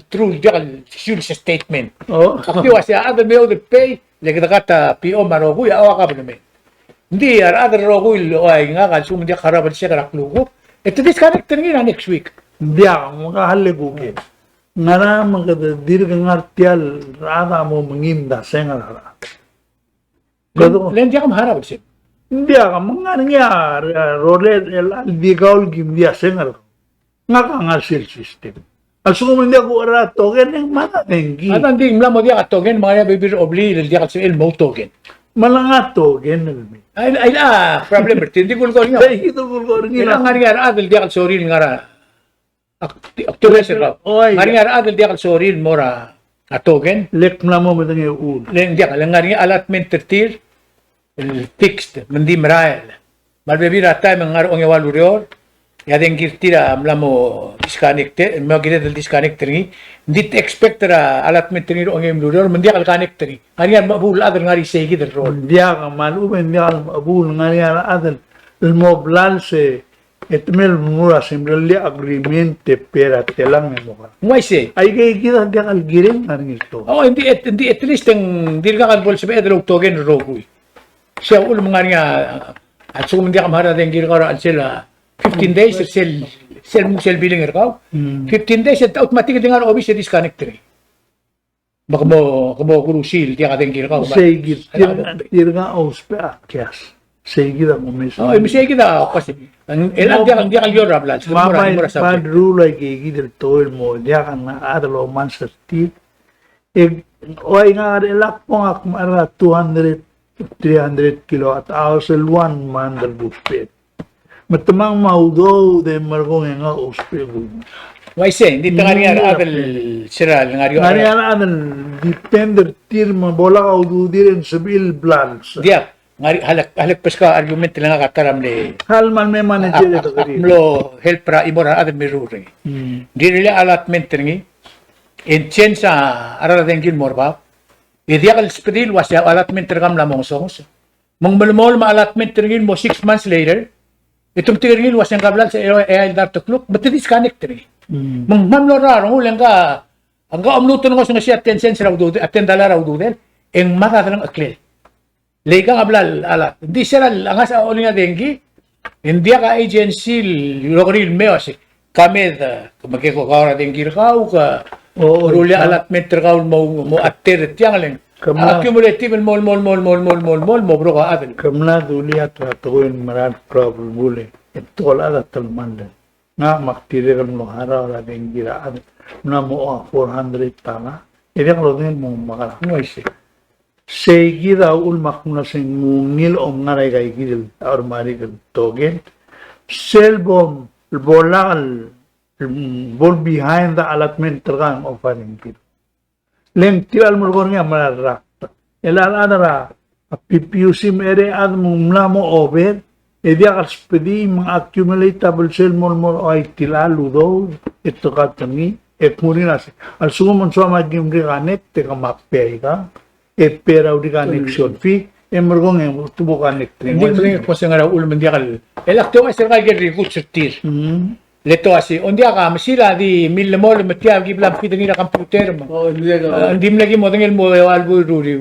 true fuel statement. oh Kasi wasi ada may other pay lagi kata PO marogu ya awa kabelment. Hindi ada rogu o ay nga kalsum dia karabal siya karaklugo. Ito disconnect na next week. dia mga haleguge ngara magada dirga ngartial rada mo menginda sengara Gado Len dia kam harap siya. dia ka mga nangyar role el digaul gim dia sengar ngakangasil system asuko mo dia ko ara togen ng mata tengi At hindi mla mo dia katogen mga bibir obli dia kasi el mo togen. malanga togen nalmi Ay problem bertindi kul ko niya. kay ito ko Ila ngila ngari adel dia kal soril ngara. Aktual sila. Oy. Ngari adel dia kal soril mora atogen. lek na mo matang ul Len dia kal ngari allotment tertir fixed mandi marael. Malbebira time ngar ong evaluador. Ya den kirtira amlamo disconnected, mo gire del disconnected ni. Hindi expect ra allotment ni ong evaluador mandi kal connected ni. Ngari mabul adel ngari segi del rol. dia ka malu ben dia abul ngari ara adal el moblal se etmel mura simrali agreement pera telang mo ka Ngway say. ay kay kita dia kal giring ngari ito Oh, hindi at least ang dirga kan bol sabi edlo togen rogoy. Siya ulo mga nga at so hindi ka mahara den girga ra sila 15 days sel billing erkaw. 15 days at automatic din nga obvious disconnect rin. Baka mo kurusil di ka den girga. Segit, tirga auspe akyas. Segit ang umis. Oh, imisay kita kasi ang elang dia kan yor rabla. Mama Mura in sa. bad rule ay gigil toil mo. Diya ka na adalo man sa tip. Oy nga elak po nga kumara 300 kilo at awsel 1 man dal buspet. Matamang maudo de margong nga uspe. Ngway say, hindi ta nga adel sira nga yor. Ngari ana anal depender tir mo bola ka udo diren sabil blans. Dia ngari halak pas ka argument lang kataram ni Halman may manager ito kari. Amlo help ra imora adel miruri. Di nila allotment ringi. In change sa arala dengil morba. Ideal spedil was ya allotment ringam lamong songs. Mong malmol ma allotment ringil mo 6 months later. Itong tingil was yang kablal sa AI dar tukluk. But disconnect ringi. Mong mamlo raro lang ka. Ang kaamluto nga sa siya 10 cents raw dudel. At $10 raw dudel. Eng mata lang aklil. Lega kablal alat. Hindi siya ang asa uli nga dengi. Hindi ka agency lokril meos. Kami kumake ko kawra dengir kau ka rulya allotment terkau mo atter tiang lang accumulative mol mo bro ka adel Kamna duli at ratuin maran problem bule. Ito wala na talman. Nga maktiri kan mo haraw na yung giraan. Na mo 400 tanga. Ini kalau din mo makala. noise Segi daw ulmak na sing ngil om ngaray kay gidil or mari kan togen. Selbom bolal bol behind the allotment terkang offering kit. Leng tiwal mo ko nga mararak. Elal adara PPUC mere ad mumla mo over. Dia akan seperti mengaccumulatable cell more ay tilalu do ito katami muli nasi. Al sumo man so magim di kanek te ka mappay ka. Pera di connection fee. Emergong yang tubo kanik Hindi mo rin kung sa nga ulo mandiakal. Elakto nga sa kagir rikut sirtir. Leto asi, ondi ka masira di mil mo le matia gi blam kita ngira computer mo. Oh, hindi ka. Hindi mo lagi mo tangil mo albu ruri.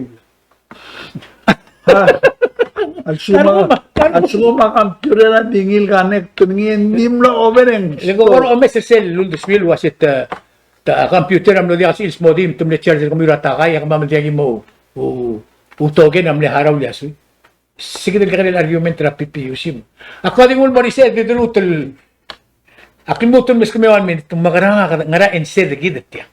At suma computer na dingil kanik tingin dim lo overeng. Lego or o mesel lul deswil wasit ta computer am lo di asi modim tum le charger ko mira ta kaya ka mamadiagi mo. Utogen am le haraw li asu. Sige del kanil argument ra PPUC mo. According mo ni said dito lutul akin mo tun mes kumewan minit magaranga ka ngara instead gidat ya.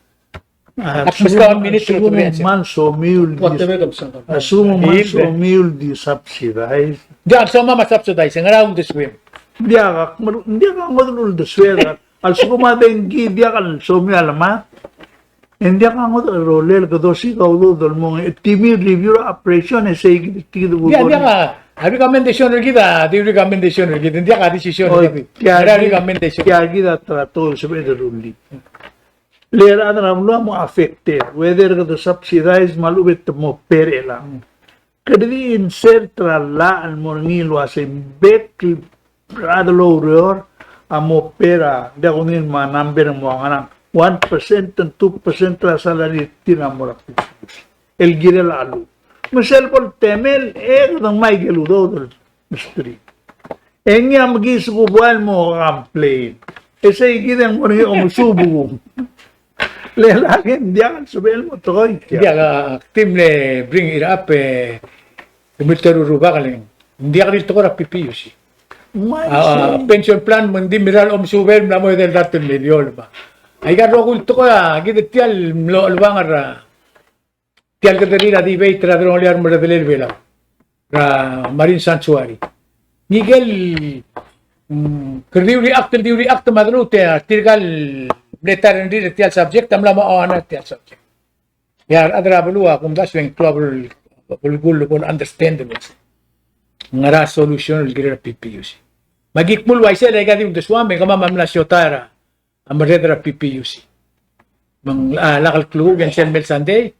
At mas kawan minute sumo tuloy man so mil What the makeup sa ka? asumo man so mil di subsidize. Diyan sa mama subsidize ngara the swim. Dia ka madulul de suela. Al suma den gi dia kan so mi alama. Hindi ka ngot rolel ko dosi ka ulo dol mo TV review operation e say ti do. Diyan ka recommendation kita, di recommendation kita, hindi ka decision ngara recommendation. Kaya gida trato sa bedrulli. Lera na ramlo mo affected whether ka subsidize malubit mo pere lang. Kadi insert la al mornilo as bet radlo rior amo pera da kunin ma number mo ang 1% and 2% la salary tinamora. El gire la alu. Michelle Paul temel ng may geludo del mystery. Enya magisubuan mo complain. Esa igidang mo rin ang subugo. Lelaki, hindi ako sabihin mo to. Hindi ka team le bring it up military ruba ka lang. Hindi ka dito ko ra PPUC. Pension plan mo hindi miral suber na mo del datin milyon ba. Ay ka ro kulto ko gid tial lo alwangar tial ka diri di bay tra dron liar mo del vela. Ra Marine Sanctuary. Miguel react madru te tirgal letar ndi tial subject amla mo ana tial subject. Yar adra bulwa kum das wen global bulgul kon understandable. Ngara solution gira PPUC. Magikmul wa isa lega di swame kama mamla syotara amadra PPUC. Mang lakal klug yan sen mel Sunday.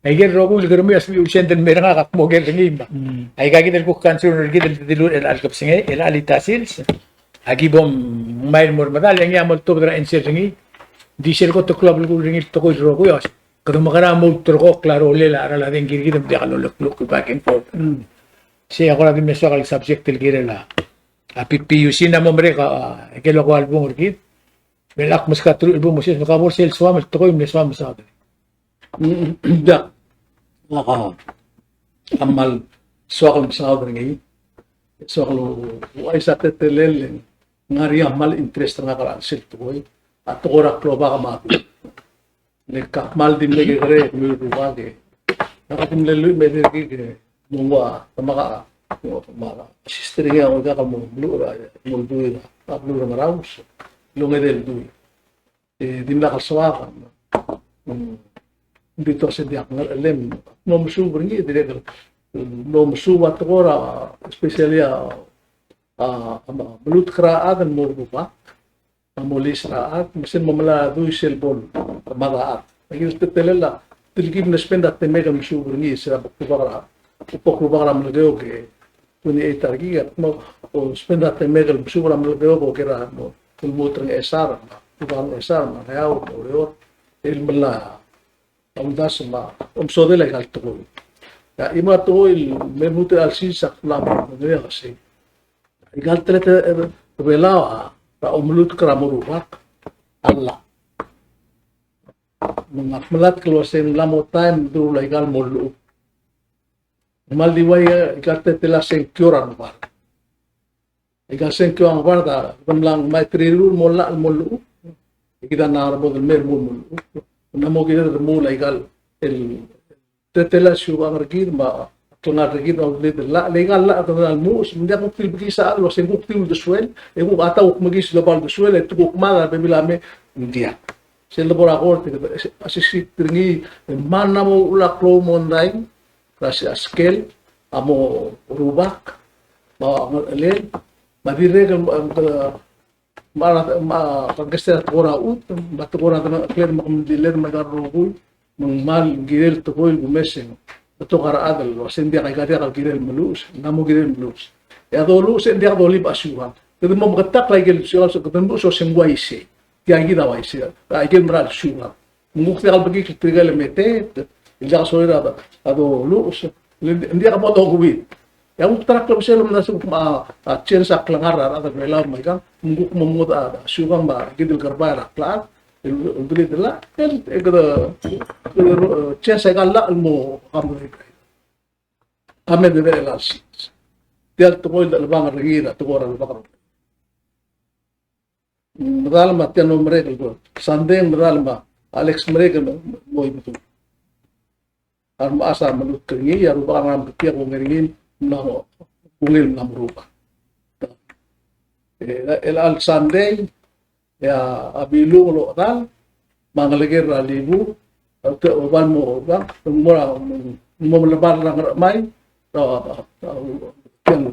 Ay gir rogul gir mo asmi usen den meranga kak mo gir ngimba. Ay gagidel ko kansun gidel dilur el alkap singe el alitasils. Agibom mail mor madal yang yamol to dra enser ngi. Di sel ko to club ko ringi to ko rogo yos. Kado makara mo to ko klaro le la ara la den gir gidem de kalo luk back and forth. Siya ko din meso kal subject el gir la. A PPUC na mo mre ka kelo ko album urgit. Belak mas ka tru album mo siya ka mo sel swam to ko im swam sa. Da. Naka amal soal sa ngayon. Soal ay sa tetelel ngari amal interest nga karan sil to at ora kloba ka mati. Nagkakmal din lagi kare kumuluwa ke. Nakatimlelu medigi ke mungwa tamaka mara sister nga ako ka mo blura mo duira blura maraus lunga del dui. Dimla kaswa dito sa diak ngalem no musubo ngi dire no musubo at ora especially belut kraat mo rupa amolis raat misin mamala du selbon magaat agi telela tilgib na spend at mega musubo ngi sa pagkubara upokubara mo leo ke kuni ay targiga mo o spend at mega musubo mo leo ko kira mo tulmutrang esar ubang esar ma kaya o ilmala ang dasma so de legal to ya ima to il memuti al sisak lam no ya kasi igal trete vela pa umlut kramurubak alla mga malat klosen lamo time do legal molu mal diway igal trete la secure ang bar igal secure ang bar da lang may trilu mola al molu ikita na rabo del mer molu namo kita mula igal el tetela shuba margir ma tuna regir no legal la atana mus ndia ko fil bigisa lo sen ko fil de suel e ko ata ko magis do bal de suel e to ko mala be bilame ndia sel laborator assistit tringi man namo ula klo monday klase askel amo rubak ma len madirega pagkasta tora ut batukora na clear makamdiler magarugul mang mal girel to koil gumesen ito karaadal, kasi hindi kay kaya kalkirel malus, namo girel malus. E ado lus, hindi ako lip asyuhan. Kasi mo magatak lagi gil syuhan, so katambo so sengway si. Kaya gina way si. Ay gil maral syuhan. Mungkti kal bagi kitrigal metet, hindi ka solira ado lus, hindi ka mo ito guwit. Yang tarak lang siya na sa chen sa klangarar at nailaw may kang mungkuk mamuda syuhan ba gidil karbay raklaan. Beli dela, kan ekada chen sa kala mo kamu kami de velas. Tial to koy dal bang regira to koran bakar. Madal ma tiano mereka ko. Sandeng madal ma Alex mereka mo itu. Arma asa menurut kengi ya rupa ngam ketia ko ngeringin na ungil na rupa. El al Sunday ya abilu lo dal mangalagir alibu at uban mo ba mura mo lebar lang may kan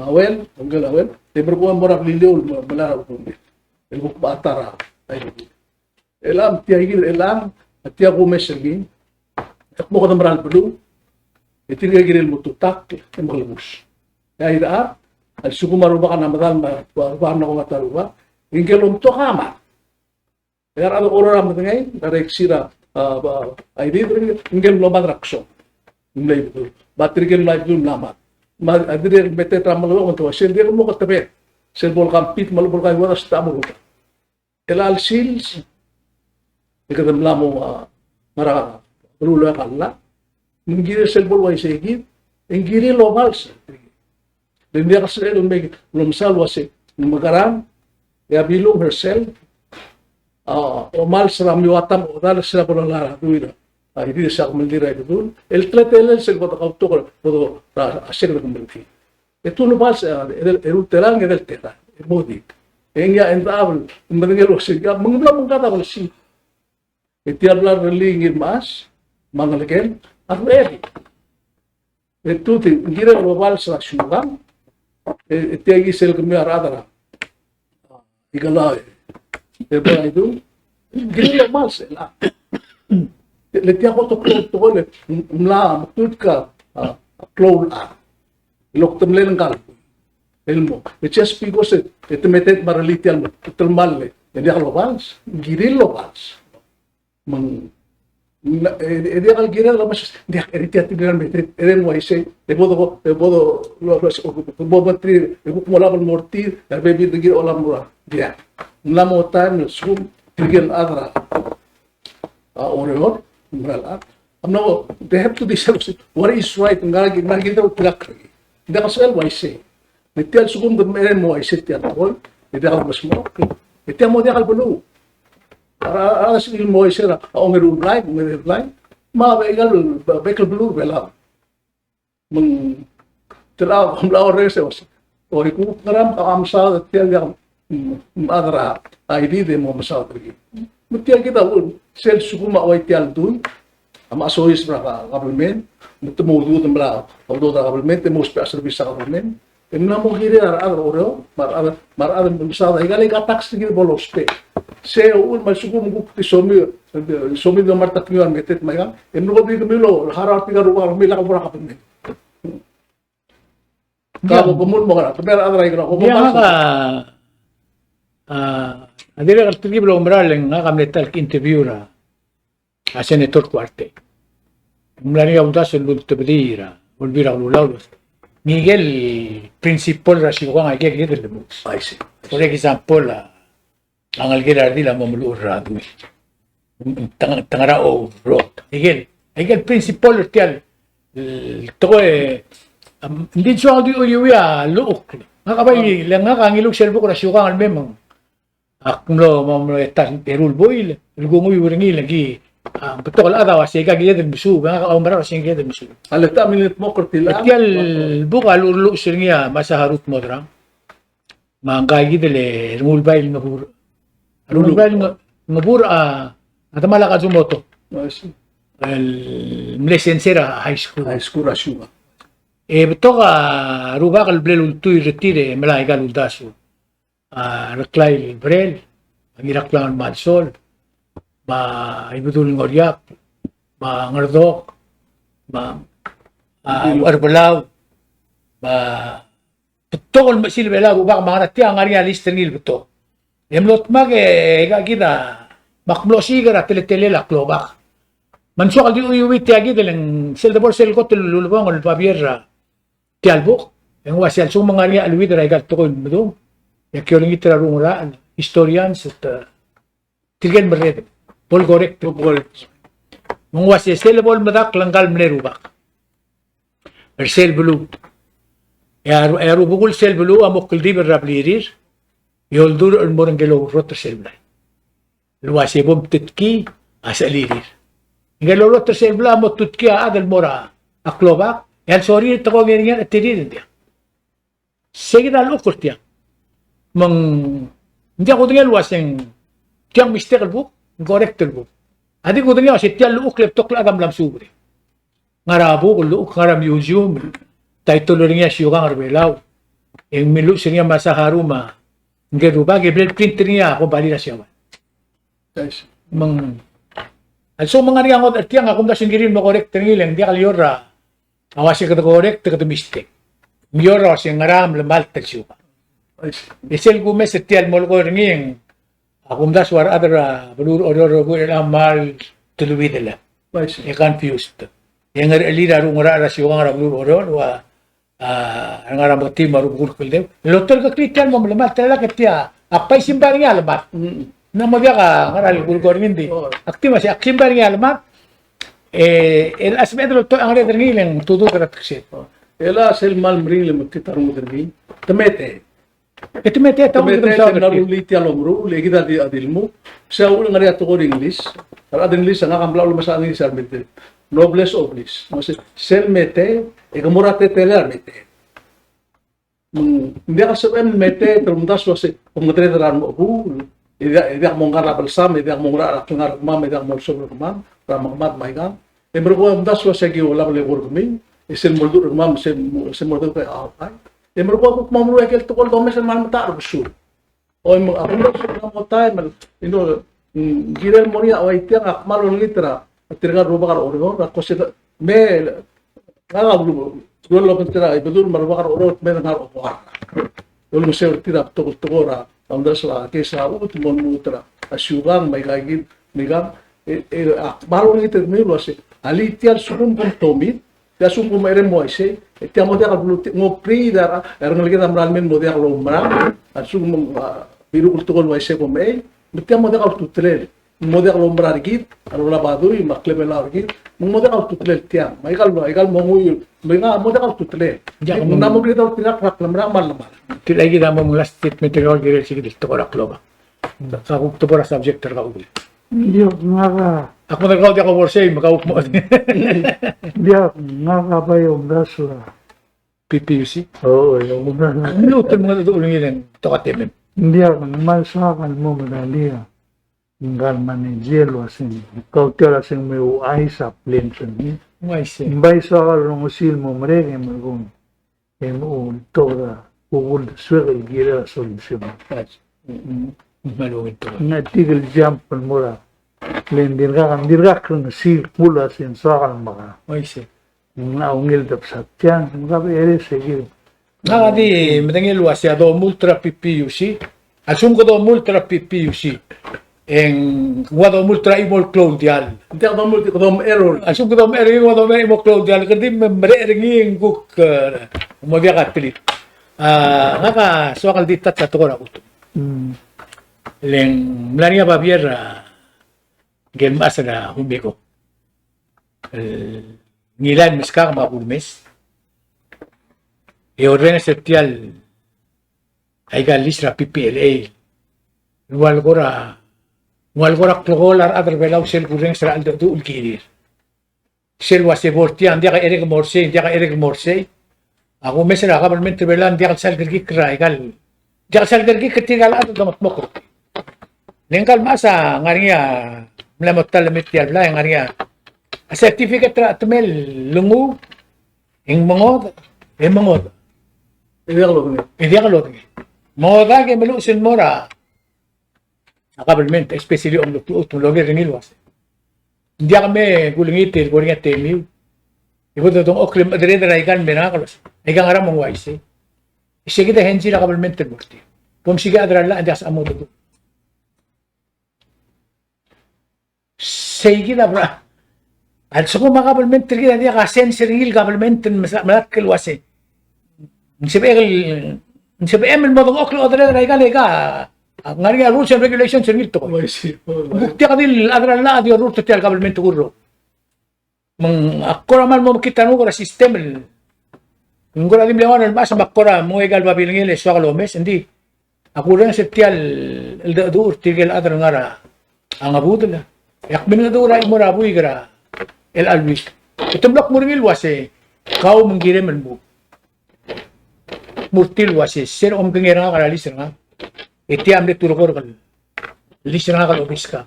awel unggal awel te berbuat mura liliul belar ko el buk batara ay elam tiagil elam tiago mesegi tak mo ko maral bulu itigagil mo tutak embalbus ya ida al sukumaru baka na madal ba na ko mataruba ingkel untuk kama. Biar ada orang mengenai dari sira ini ingkel loban rakso. Mulai betul. Bateri kan live dulu nama. Adire bete tramal untuk sel dia mau katabe. Sel bol kampit malu bol kai waras tamu. Elal sils. Ikadam lamu mara rula kalla. Ingire sel bol wai segi. Ingire lobals. Dan dia kasih lumbe lumsal wase magaram. Ya bilung herself omal sera miwatam odal sera bola duira ini sa mandira itu el tletel sel boto auto boto asir de converti itu no pas el telang del tera modi enga entabel mendengelosiga mengubla mengkata bolsi itu hablar relingir mas mangalken arre itu ngira global sera syugan itu agi sel kemar adara Ikalai, depois itu, gila mas lah. Letia ko to ko le, mla matut ka cloud a. Lok temle ng kal. Elmo, echas pigo se, etemetet maralitian mo, telmal le. Hindi ka lobals, giril lobals. Mang hindi ka giril lobals, hindi ka eritia tibiran metrit, eren waise, bodo tri, kumulabal mortir, baby de gir olam mura. Dia, namo time sum tigil adra. Oreor, mrala. No, they have to decide what is right. Ngalagi daw tulak. Hindi ka sel waise. Metial sugum de meren mo waise tiyan tol. Hindi ka mas mo. Metial mo dia kalbulu. Para alas il mo waise ra. Ongeru live. Ma begal bekel bulu bela. Meng telaw kamlaw rese was. Ori ku ngaram ka amsa tiyan yang adra ID de mo masal pergi. Metial kita sel suguma way tial dun. Ama sois para government, temu du tembla, auto da government temu service sa government. Enna mo gire ar oro, mar ar bisa da igale ka tax gire bolospe. Se un mal sugum gup ti somi do marta pian metet maya, enno di kemilo harat tiga ruwa mila ka government. Kabo bumun mo kana, pero adra igro ko adire artigi blo umbral nga kamletal interview ra. Senator Cuarte. Mlani audas el tebdira, volvira a laudos. Miguel principal rasiwan ay kaya del books. Ay si. For example, ang algira dila mamulu radu. Tangarao road. Miguel principal tial to hindi siya di uyuya luok. Nakabay lang nga kang ilog serbo ko rasiwan al memang. Akmlo mamlo etan perul boil, ilgungoy uringi lagi. Betul ada wasi kagiyad del bisu, mga kaumara wasi kagiyad del bisu. Alata minit mo kertila. Atial buka lulu sirnya masa harut modra. Mangkagi dele mulbail ngabur. Mulbail ngabur ata malaka zumoto. El mlesensera high school. High school asyuma. Betul ruba kal blelul tu retire melai galul dasu. Reklay brel, ngiraklan madsol. Ma ibutul ngoriak, ma ngardok, arbalaw tokol silbela ubak mga tiang ari list ngil beto emlot mag gagida makmlosi gara tele la klobak manso kaldi uyuwi tiagi deleng sel de sel ko tululubong ul pabiera tialbuk yang wasial sung mga ari alwi dara gal tokol medo yakyo ngi trarungra historians tilgen berret pol correct mong wasial sel bol medak langgal mlerubak bersel bulu ya rubugul sel bulu amok kuldi berrablirir yoldur morang gelo rotter sel blay luwasi bom tutki asalirir gelo rotter sel bla mo tutki adal mora aklobak yan sorry to ko ngerian atirir dia segida lukurtia mang hindi ako tinggal luwaseng tiang mistake book correct book adi ko tinggal si tiang luuk laptop agam lam subri ngarabu luuk ngaram museum title ringa siyugang arbelaw yung milu siya masa haruma ngero ba gebel printer niya ako bali na siya Guys, mang also mga riang od tiang ako da singirin mo correct ngilang di kalyora awasi ka correct ka mistake ngiyora siya ngaram lambal tagsyo guys, isel gumes tial mo ko ringing ako da swar other bulur order go amal tuluwidela guys, confused yang alira rungara rasyo nga bulur order wa ang arabati marugul kulde lotor ka kristian mo malamat tala ketia apa simbar nga alamat na mo dia ka ngaral gulgor hindi aktima si aksimbar nga alamat el asmedro to ang reder ngilang tudo karat ksit ela sel mal mring le mutitar mudergi temete etimete tawo temete sa na ruliti alomru le gida di adilmu sa ulo ngari ato ko English para ad English nga kambla ulo masa ni sarbete noblesse oblige mas sel mete e kamurate teler mete hindi ka sabihin mete termuntas wasi pengatre daran mo hu ida mo ngara balsam ida mo ngara ngar mam ida mo sobre mam ramamat maiga emro mundas wasi gi wala le gorgmi isel moldur mam se moldur ka ay emro ko mamru ekel to kol domes mal mata arbusu o mo apundo sa mo tay mal ino girel moria o itiang akmal litra tirga ruba kar oro ko se me kala bulu lo pentera ibedur marwakar orot me ngar okwar lo se tira tokora andas la kesa ut mon mutra asyugang may kagin migam akbaro ni termi lo se ali tial sum pun tomit ya sum pun mere mo ise tiamo dia bulu ngo pri dara erang lagi tamral men mo dia lo mra asum biru kultugol mo ise ko me tiamo dia tutlel mo dia lo mra rigit aro la badui maklebe la rigit mo dia tutlel tiam maigal mo nguy Mga mo dakal tutle. Kung namo kita tinak rak lamra mal. tilagi na mo last statement ko gire sige dito ko raklo ba sa ko to para subject ka ugli Dia ngaka, ako nagkaw di ako forsay makaup mo dia ngaka pa yung dasla. PPUC Oo, yung dasla. minuto mga doon yun to ka temen Dia masakan mo madalia. Ngal manejelo asin. Kau tela sing meu aisa plensen ni. Maise. Imbai sakal nung usil mo mereka magong. Emo toda ugul suega gira solusyon. Malungin to. Nga tigil jump mula. Lendir ka kung sil mula sin sakal maka. Maise. Naungil dap satyan. Mga ere sige. Nakadi matangil wasya do multra PPUC. Asum ko do multra PPUC. En wado multra imol clodial. Hindi ako multi ko dom error. Asum ko do ering wado imol clodial kandi memre ering guk mo dia katlit. Ngaka suakal ditat sa tukora uto. Leng mlania babier gen masa na humbiko. Ngilan miska mapulmes. E ordena septial ay galis ra PPLA. Wal gora klolar adar belaw sel kureng sera aldo du ulkirir. Sel wase bortian dia ka Eric Morsey. Ako mesra ka parlament belan dia ka sal gergi kra egal. Dia ka sal gergi ketigal ado damat moko. Nengkal masa ngaria mlamot talamit dia bla ngaria. Certificate ra atmel lungu ing mangod Hindi ako login. Hindi ka lotong. Moda ke melusin mora. Akabalment, especially om lukluot, logi ringilwas. Hindi kami gulingitil, gulingat temiw. Ibu tong oklim adre ikan mirakalos. Ikan aram mong waisi. Sige da hensi la government terburti. Pum sige adra la andas amo do. Sige da bra. Al suko mga government tergi dia ka sensoril government malat kelwase. Nsibe emel mo tong oklim adre ikan ega. Ngari nga rules and regulations sirgil to ko. Bukti ka dil adra la adio rules to government guro. Ako naman mo makita no ko system. Kung ko natin lewan al basa makora mo egal babilangil so kalomes hindi. Ako rin sa tial el dur tigel adra ngara ang abudla. Yak binadura mo rabu igra el alwis. Itumlak mo rin wase kau mengkirim mo. Murtil wase sir om kengira ka lalis nga. Itiam de turkor kal. Lisin nga kalobis ka.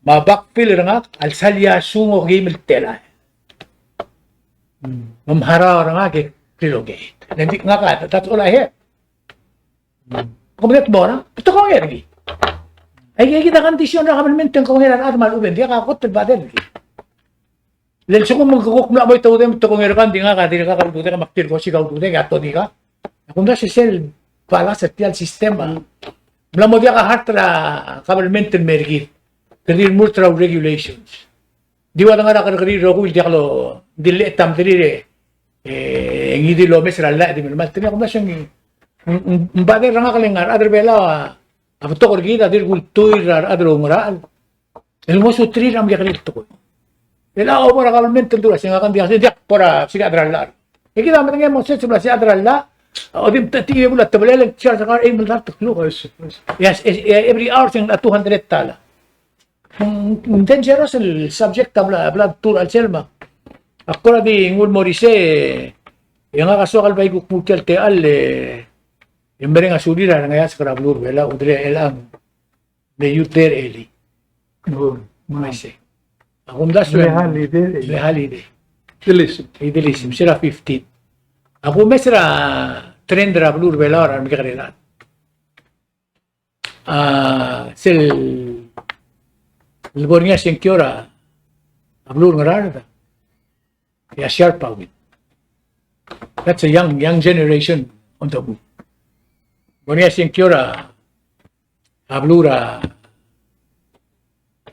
Mabakpil nga al salya sungo gimil tela. Mamhara nga ke trilogate. Nanti nga ka that's all I have. Kumalit mo na? Ito ko nga rin. Ay kita kondisyon na government ang kong at maluben. Di ka akot badel. Lenso kung magkukukla mo ito ito kong nga di nga ka di ka kaldude ka maktil ko sigaw dude gato di ka. Kung na si sel pala sa tiyan sistema. Mula mo diya ka hatra government and mergit. Karir multra regulations. Di wala nga karir ko hindi ka lo dili etam dili hindi di lo mes rala di mal tini ako na siyang mbade nga kalingar adre bela ato ko gida dir kultur adro moral. El mo sutri ram ya kalit to. Ela o para government dura singa kan dia para siga adralar. Ikita mo nga mo sa si adrala. O di tati mo la tabela charge ka ay mo la tuklo. Yes, every hour sing 200 tala. Dangerous el subject tabla tour al selma. Ako di ngul morise yang kasokal bay ko kutel te al yung mereng asulira nga sa karablur wala udre elang the youth there eli. Maise. Ako das lehalide. Idelisim sira 15. Ako mesra trend rablur wala ora mi karelat. Sel Libornya sengkiora ablur ngarada. Ya sharp out. That's a young generation on the move. Libornya sengkiora ablura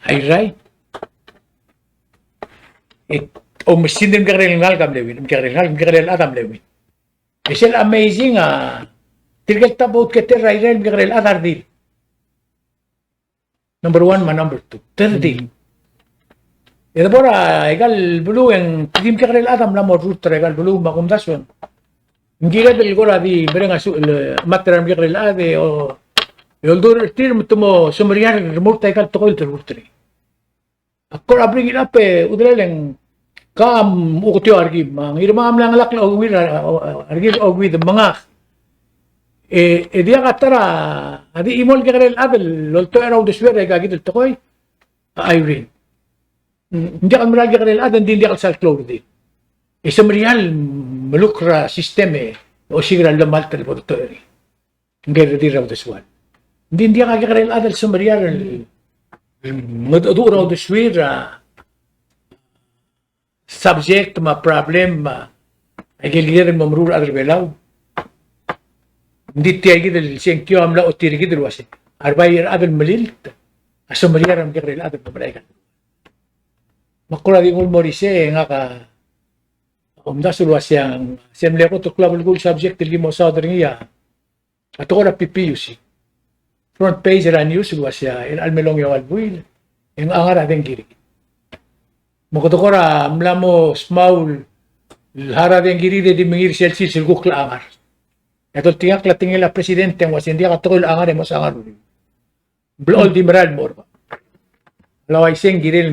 ay right. O mesin din kakarelingal kam lewin. Kakarelingal adam lewin. It's amazing tirgal tabot kete right kakarel adar dil. Number 1 ma number 2. Third. Ito pora egal bulu yang tim kakarel adam la mo rutra egal bulu makumdasyon. Hindi ka dil ko di bereng asu materam kakarel ade o yoldur tir mo sumriyan remote egal to ko ilter. Ako abring ina pe udreleng kam ukutyo argi mang irmam lang lakla argi ogwid mga dia katara adi imol kakarel adel lolto eraw deswere gagid to koy Irene. Hindi ka maral kakarel adel hindi ka sal clothes. Isumriyan malukra sisteme o sigra lamal tel produktori. Hindi di raw deswan. Hindi ka kakarel adel sumriyan maduro deswira subject ma problem ay gilir mamrur adel belaw. Hindi tiyagi dal sengkyo amla o tirigi dal wasi. Arbay adel malilt. Asumriyan ang kakarel adel pabalaikan. Makura di ngul morise nga ka umda sulwas yang semble ko to club goal subject dili mo sa dringiya. Ato ko na PPUC. Front page ra news sulwas ya in almelong yo albuil. Yung angara den giri. Mo ko to ra amla mo small hara den giri de mingir selsi silguk la angar. Ato tingak la tingila presidente was hindi ka to angar mo sa angar. Blol di maral mo. Laway sing giril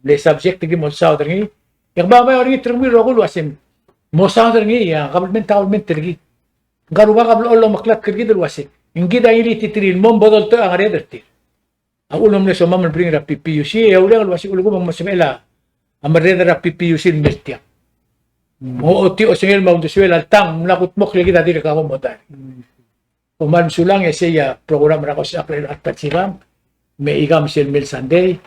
le subject di mo sa dringi. Yang babay ori trumi rogul wasim. Mo sa dringi ya government tergi. Garuba kablo lo maklat kirgi dal wasik. Ingi dahili titiril mo bodol to ang rederti. Ang ulom na sumam bring ra PPUC e ulang wasik ulo ko masimela. Ang reder ra PPUC mestia. Mo oti o singel mo deswel altang nakut mo kligi dadi ka mo modan. Kuman sulang e siya program ra ko sa at patsiram. May igam sel mil Sunday.